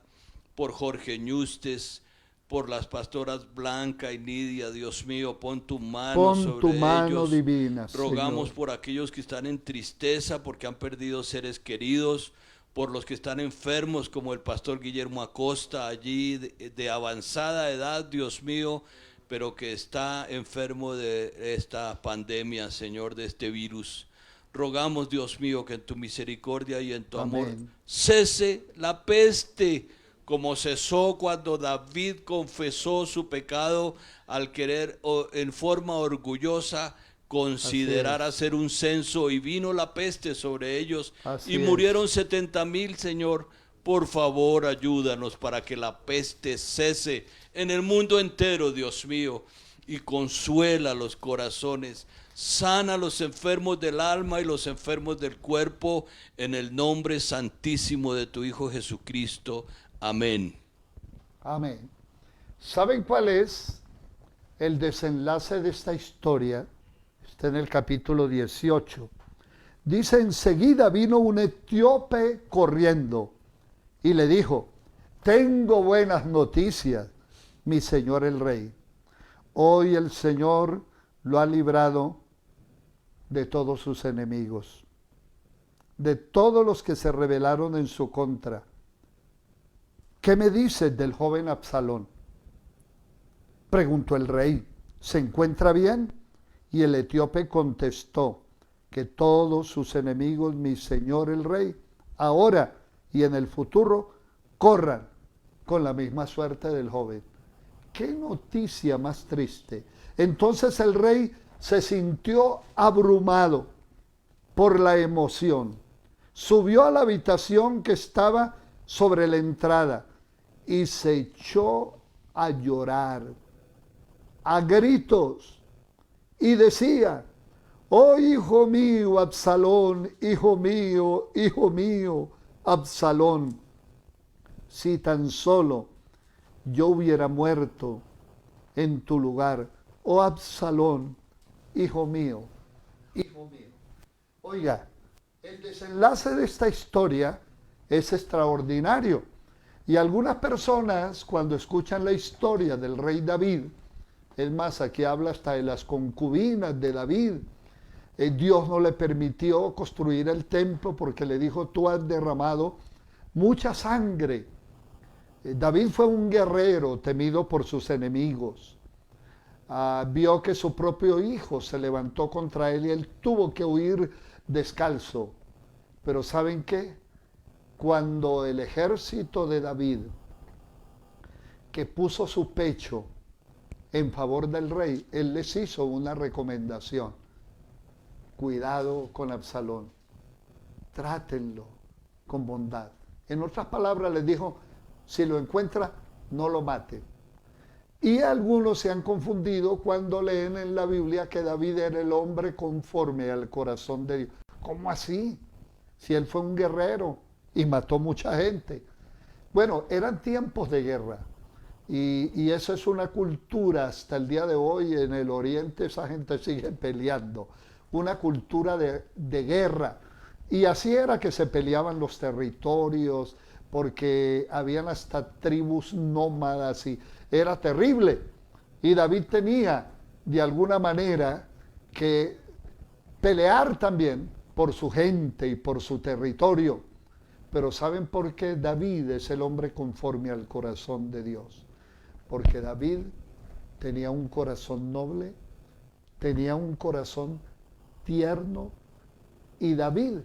por Jorge Ñustes, por las pastoras Blanca y Nidia, Dios mío, pon tu mano
Pon
sobre
tu mano
ellos.
divina,
Rogamos
Señor.
por aquellos que están en tristeza porque han perdido seres queridos, por los que están enfermos como el pastor Guillermo Acosta, allí de avanzada edad, Dios mío, pero que está enfermo de esta pandemia, Señor, de este virus. Rogamos, Dios mío, que en tu misericordia y en tu amor
Amén.
cese la peste, como cesó cuando David confesó su pecado al querer en forma orgullosa considerar
Así es.
hacer un censo, y vino la peste sobre ellos
Así
y
es.
murieron 70,000, Señor. Por favor, ayúdanos para que la peste cese en el mundo entero, Dios mío, y consuela los corazones. Sana a los enfermos del alma y los enfermos del cuerpo, en el nombre santísimo de tu Hijo Jesucristo. Amén.
Amén. ¿Saben cuál es el desenlace de esta historia? Está en el capítulo 18. Dice: enseguida vino un etíope corriendo y le dijo: tengo buenas noticias, mi señor el rey. Hoy el Señor lo ha librado de todos sus enemigos, de todos los que se rebelaron en su contra. ¿Qué me dices del joven Absalón? Preguntó el rey. ¿Se encuentra bien? Y el etíope contestó: que todos sus enemigos, mi señor el rey, ahora y en el futuro, corran con la misma suerte del joven. ¡Qué noticia más triste! Entonces el rey se sintió abrumado por la emoción. Subió a la habitación que estaba sobre la entrada y se echó a llorar a gritos y decía: oh hijo mío, Absalón, hijo mío, Absalón, si tan solo yo hubiera muerto en tu lugar, oh Absalón, hijo mío, hijo mío. Oiga, el desenlace de esta historia es extraordinario. Y algunas personas, cuando escuchan la historia del rey David, es más, aquí habla hasta de las concubinas de David, Dios no le permitió construir el templo porque le dijo: tú has derramado mucha sangre. David fue un guerrero temido por sus enemigos. Vio que su propio hijo se levantó contra él y él tuvo que huir descalzo. Pero ¿saben qué? Cuando el ejército de David, que puso su pecho en favor del rey, él les hizo una recomendación: cuidado con Absalón, trátenlo con bondad. En otras palabras, les dijo: si lo encuentra, no lo maten. Y algunos se han confundido cuando leen en la Biblia que David era el hombre conforme al corazón de Dios. ¿Cómo así? Si él fue un guerrero y mató mucha gente. Bueno, eran tiempos de guerra. Y eso es una cultura hasta el día de hoy. En el oriente esa gente sigue peleando. Una cultura de guerra. Y así era que se peleaban los territorios, porque habían hasta tribus nómadas y era terrible. Y David tenía de alguna manera que pelear también por su gente y por su territorio. Pero ¿saben por qué David es el hombre conforme al corazón de Dios? Porque David tenía un corazón noble, tenía un corazón tierno, y David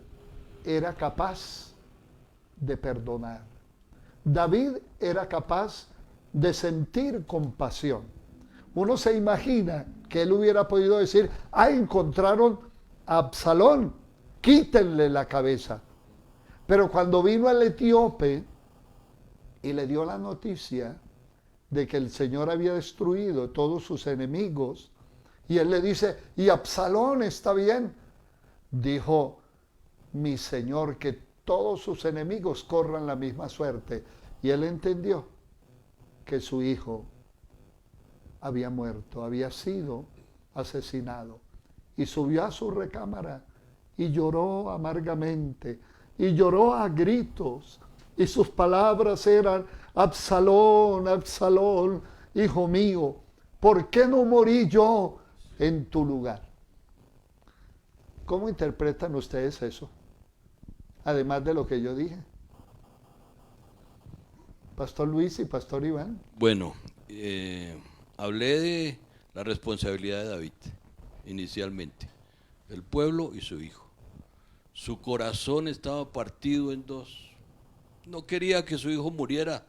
era capaz de perdonar. David era capaz de sentir compasión. Uno se imagina que él hubiera podido decir: encontraron a Absalón, quítenle la cabeza. Pero cuando vino el etíope y le dio la noticia de que el Señor había destruido todos sus enemigos, y él le dice: ¿y Absalón está bien? Dijo: mi Señor, que todos sus enemigos corran la misma suerte. Y él entendió que su hijo había muerto, había sido asesinado. Y subió a su recámara y lloró amargamente, y lloró a gritos, y sus palabras eran: Absalón, Absalón, hijo mío, ¿por qué no morí yo en tu lugar? ¿Cómo interpretan ustedes eso? Además de lo que yo dije. Pastor Luis y Pastor Iván.
Bueno, hablé de la responsabilidad de David, inicialmente. El pueblo y su hijo. Su corazón estaba partido en dos. No quería que su hijo muriera,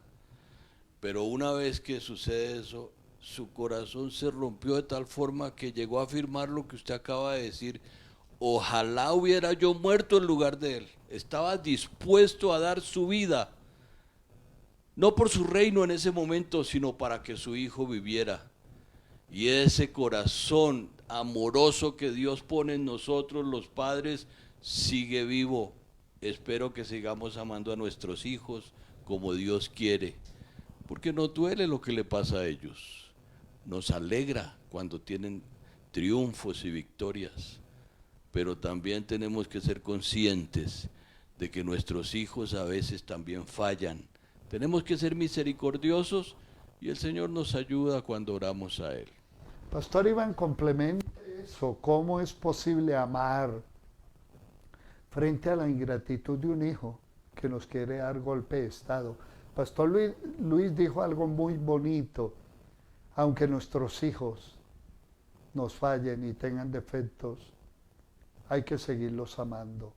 pero una vez que sucede eso, su corazón se rompió de tal forma que llegó a afirmar lo que usted acaba de decir: ojalá hubiera yo muerto en lugar de él. Estaba dispuesto a dar su vida, no por su reino en ese momento, sino para que su hijo viviera. Y ese corazón amoroso que Dios pone en nosotros, los padres, sigue vivo. Espero que sigamos amando a nuestros hijos como Dios quiere, porque nos duele lo que le pasa a ellos. Nos alegra cuando tienen triunfos y victorias, pero también tenemos que ser conscientes de que nuestros hijos a veces también fallan. Tenemos que ser misericordiosos y el Señor nos ayuda cuando oramos a Él.
Pastor Iván, complemente eso. ¿Cómo es posible amar frente a la ingratitud de un hijo que nos quiere dar golpe de estado? Pastor Luis dijo algo muy bonito: aunque nuestros hijos nos fallen y tengan defectos, hay que seguirlos amando.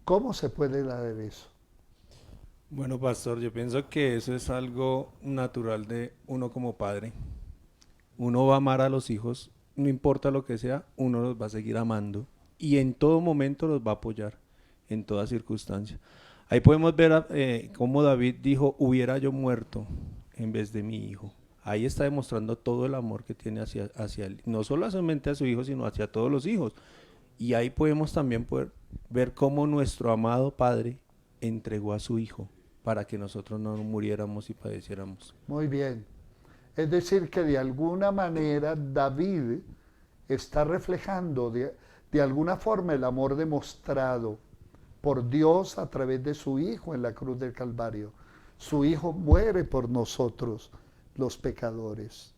¿Cómo se puede dar eso?
Bueno, pastor, yo pienso que eso es algo natural de uno como padre. Uno va a amar a los hijos, no importa lo que sea, uno los va a seguir amando y en todo momento los va a apoyar, en toda circunstancia. Ahí podemos ver cómo David dijo: hubiera yo muerto en vez de mi hijo. Ahí está demostrando todo el amor que tiene hacia él, no solamente a su hijo, sino hacia todos los hijos. Y ahí podemos también poder ver cómo nuestro amado Padre entregó a su hijo para que nosotros no muriéramos y padeciéramos.
Muy bien. Es decir, que de alguna manera David está reflejando de alguna forma el amor demostrado por Dios a través de su Hijo en la cruz del Calvario. Su Hijo muere por nosotros, los pecadores.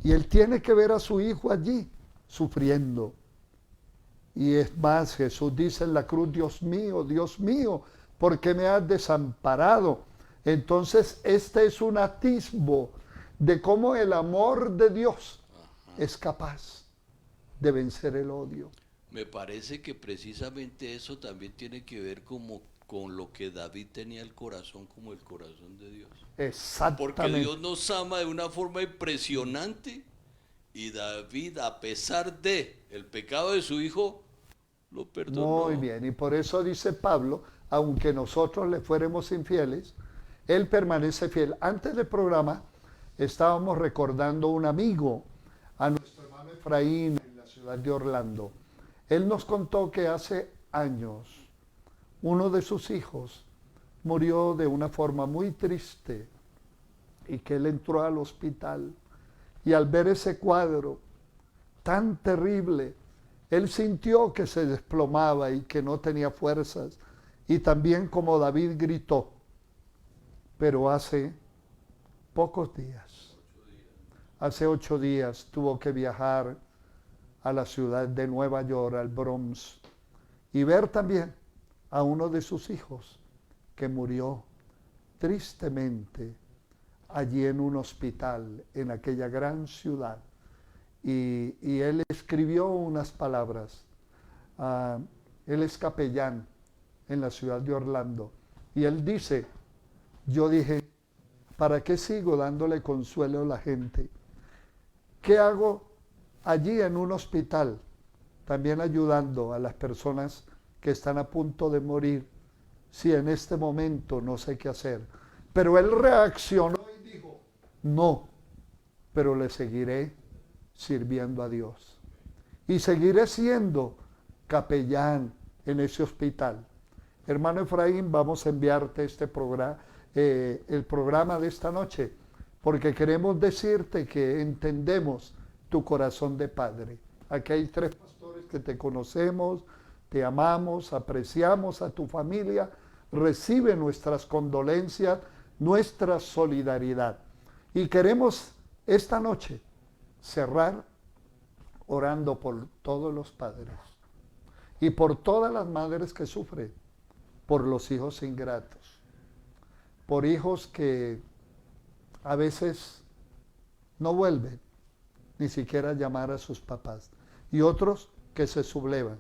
Y Él tiene que ver a su Hijo allí, sufriendo. Y es más, Jesús dice en la cruz: Dios mío, ¿por qué me has desamparado? Entonces, este es un atisbo de cómo el amor de Dios es capaz de vencer el odio.
Me parece que precisamente eso también tiene que ver como con lo que David tenía el corazón como el corazón de Dios.
Exactamente.
Porque Dios nos ama de una forma impresionante y David, a pesar de el pecado de su hijo, lo perdonó.
Muy bien, y por eso dice Pablo: aunque nosotros le fuéramos infieles, Él permanece fiel. Antes del programa estábamos recordando un amigo, a nuestro hermano Efraín, en la ciudad de Orlando. Él nos contó que hace años uno de sus hijos murió de una forma muy triste y que él entró al hospital. Y al ver ese cuadro tan terrible, él sintió que se desplomaba y que no tenía fuerzas. Y también, como David, gritó. Pero hace pocos días, hace 8 días, tuvo que viajar a la ciudad de Nueva York, al Bronx, y ver también a uno de sus hijos que murió tristemente allí en un hospital, en aquella gran ciudad. Y él escribió unas palabras. Él es capellán en la ciudad de Orlando. Y él dice: yo dije, ¿para qué sigo dándole consuelo a la gente? ¿Qué hago allí en un hospital? También ayudando a las personas que están a punto de morir, si en este momento no sé qué hacer. Pero él reaccionó y dijo: no, pero le seguiré sirviendo a Dios. Y seguiré siendo capellán en ese hospital. Hermano Efraín, vamos a enviarte este programa, el programa de esta noche, porque queremos decirte que entendemos tu corazón de padre. Aquí hay 3 pastores que te conocemos, te amamos, apreciamos a tu familia, recibe nuestras condolencias, nuestra solidaridad. Y queremos esta noche cerrar orando por todos los padres y por todas las madres que sufren, por los hijos ingratos, por hijos que a veces no vuelven ni siquiera a llamar a sus papás, y otros que se sublevan.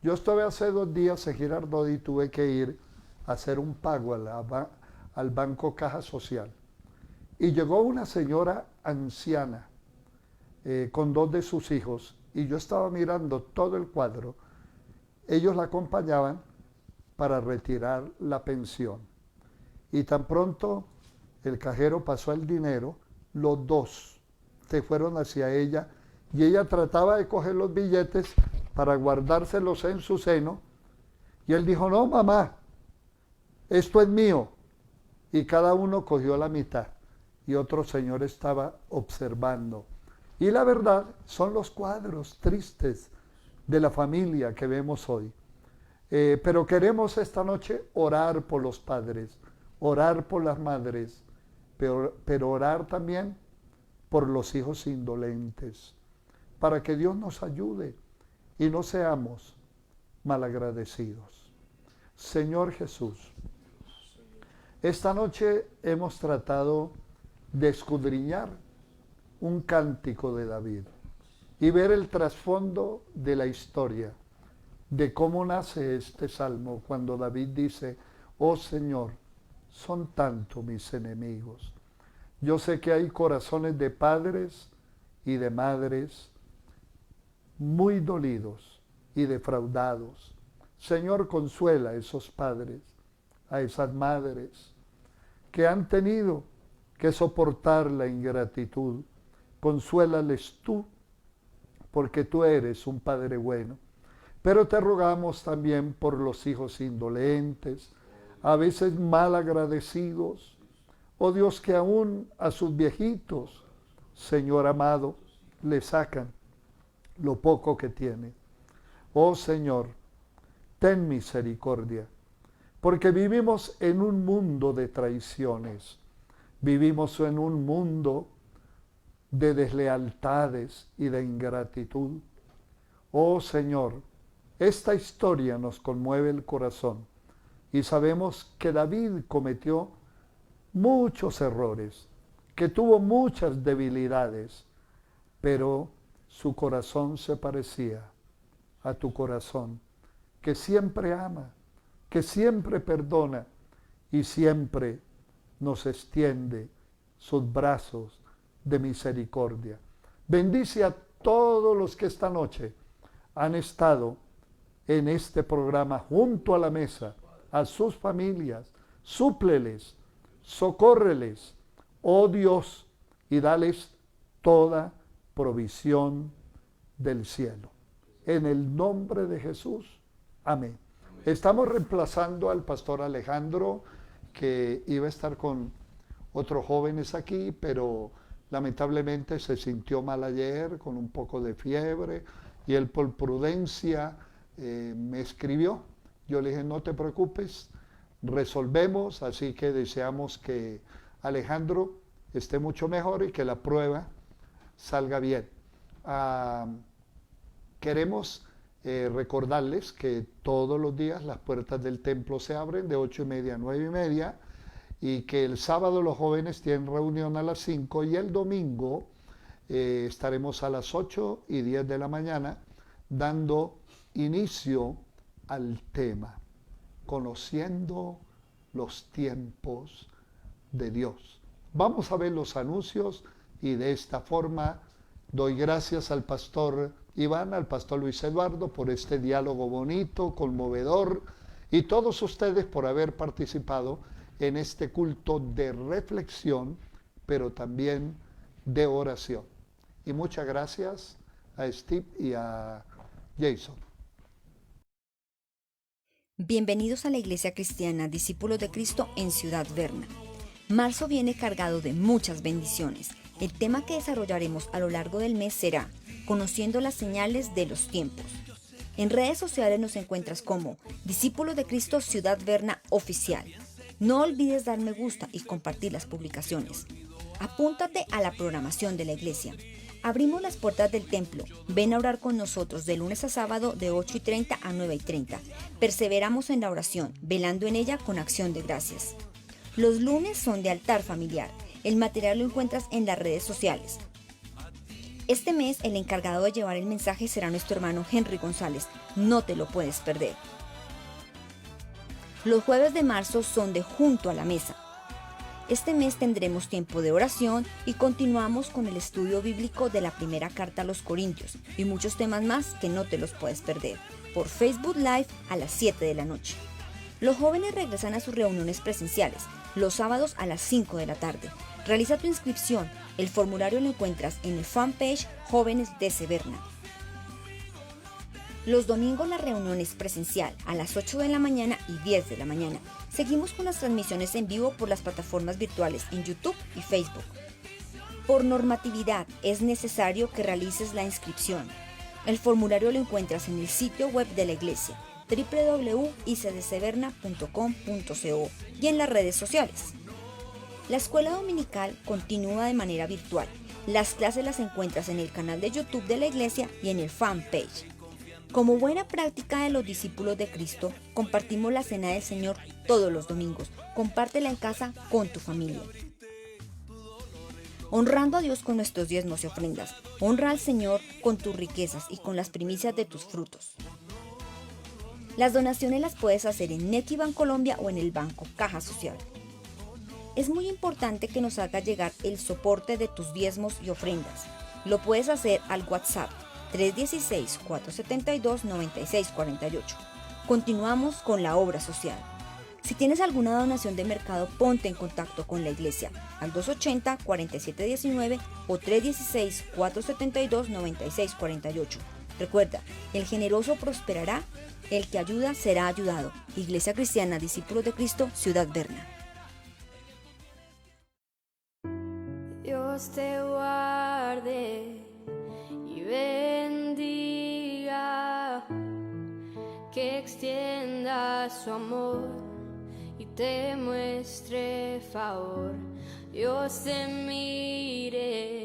Yo estuve hace 2 días en Girardot y tuve que ir a hacer un pago al Banco Caja Social. Y llegó una señora anciana con 2 de sus hijos, y yo estaba mirando todo el cuadro. Ellos la acompañaban para retirar la pensión. Y tan pronto el cajero pasó el dinero, los 2 se fueron hacia ella, y ella trataba de coger los billetes para guardárselos en su seno, y él dijo: no, mamá, esto es mío. Y cada uno cogió la mitad, y otro señor estaba observando. Y la verdad son los cuadros tristes de la familia que vemos hoy. Pero queremos esta noche orar por los padres, orar por las madres, pero orar también por los hijos indolentes, para que Dios nos ayude y no seamos malagradecidos. Señor Jesús, esta noche hemos tratado de escudriñar un cántico de David y ver el trasfondo de la historia, de cómo nace este salmo cuando David dice: oh Señor, son tanto mis enemigos. Yo sé que hay corazones de padres y de madres muy dolidos y defraudados. Señor, consuela a esos padres, a esas madres que han tenido que soportar la ingratitud. Consuélales tú, porque tú eres un Padre bueno. Pero te rogamos también por los hijos indolentes, a veces mal agradecidos. Oh Dios, que aún a sus viejitos, Señor amado, le sacan lo poco que tienen. Oh Señor, ten misericordia, porque vivimos en un mundo de traiciones, vivimos en un mundo de deslealtades y de ingratitud. Oh Señor, esta historia nos conmueve el corazón y sabemos que David cometió muchos errores, que tuvo muchas debilidades, pero su corazón se parecía a tu corazón, que siempre ama, que siempre perdona y siempre nos extiende sus brazos de misericordia. Bendice a todos los que esta noche han estado en este programa junto a la mesa, a sus familias, súpleles, socórreles, oh Dios, y dales toda provisión del cielo. En el nombre de Jesús, amén. Estamos reemplazando al pastor Alejandro, que iba a estar con otros jóvenes aquí, pero lamentablemente se sintió mal ayer con un poco de fiebre, y él por prudencia me escribió. Yo le dije: no te preocupes, resolvemos, así que deseamos que Alejandro esté mucho mejor y que la prueba salga bien. Queremos recordarles que todos los días las puertas del templo se abren de 8:30 a 9:30, y que el sábado los jóvenes tienen reunión a las 5, y el domingo estaremos a las 8:10 de la mañana dando inicio al tema, conociendo los tiempos de Dios. Vamos a ver los anuncios, y de esta forma doy gracias al pastor Iván, al pastor Luis Eduardo, por este diálogo bonito, conmovedor, y todos ustedes por haber participado en este culto de reflexión, pero también de oración. Y muchas gracias a Steve y a Jason.
Bienvenidos a la Iglesia Cristiana Discípulos de Cristo en Ciudad Berna. Marzo viene cargado de muchas bendiciones. El tema que desarrollaremos a lo largo del mes será Conociendo las señales de los tiempos. En redes sociales nos encuentras como Discípulos de Cristo Ciudad Berna Oficial. No olvides dar me gusta y compartir las publicaciones. Apúntate a la programación de la iglesia. Abrimos las puertas del templo. Ven a orar con nosotros de lunes a sábado de 8:30 a 9:30. Perseveramos en la oración, velando en ella con acción de gracias. Los lunes son de altar familiar. El material lo encuentras en las redes sociales. Este mes el encargado de llevar el mensaje será nuestro hermano Henry González. No te lo puedes perder. Los jueves de marzo son de Junto a la Mesa. Este mes tendremos tiempo de oración y continuamos con el estudio bíblico de la primera carta a los Corintios y muchos temas más que no te los puedes perder por Facebook Live a las 7 de la noche. Los jóvenes regresan a sus reuniones presenciales los sábados a las 5 de la tarde. Realiza tu inscripción. El formulario lo encuentras en el fanpage Jóvenes de Severna. Los domingos la reunión es presencial a las 8 de la mañana y 10 de la mañana. Seguimos con las transmisiones en vivo por las plataformas virtuales en YouTube y Facebook. Por normatividad es necesario que realices la inscripción. El formulario lo encuentras en el sitio web de la iglesia www.icdseverna.com.co y en las redes sociales. La escuela dominical continúa de manera virtual. Las clases las encuentras en el canal de YouTube de la iglesia y en el fanpage. Como buena práctica de los discípulos de Cristo, compartimos la cena del Señor todos los domingos. Compártela en casa con tu familia. Honrando a Dios con nuestros diezmos y ofrendas. Honra al Señor con tus riquezas y con las primicias de tus frutos. Las donaciones las puedes hacer en Nequi Bancolombia o en el Banco Caja Social. Es muy importante que nos hagas llegar el soporte de tus diezmos y ofrendas. Lo puedes hacer al WhatsApp 316-472-9648. Continuamos con la obra social. Si tienes alguna donación de mercado, ponte en contacto con la iglesia al 280-4719 o 316-472-9648. Recuerda, el generoso prosperará, el que ayuda será ayudado. Iglesia Cristiana Discípulos de Cristo, Ciudad Berna.
Dios te guarde y bendiga, que extienda su amor y te muestre favor. Dios te mire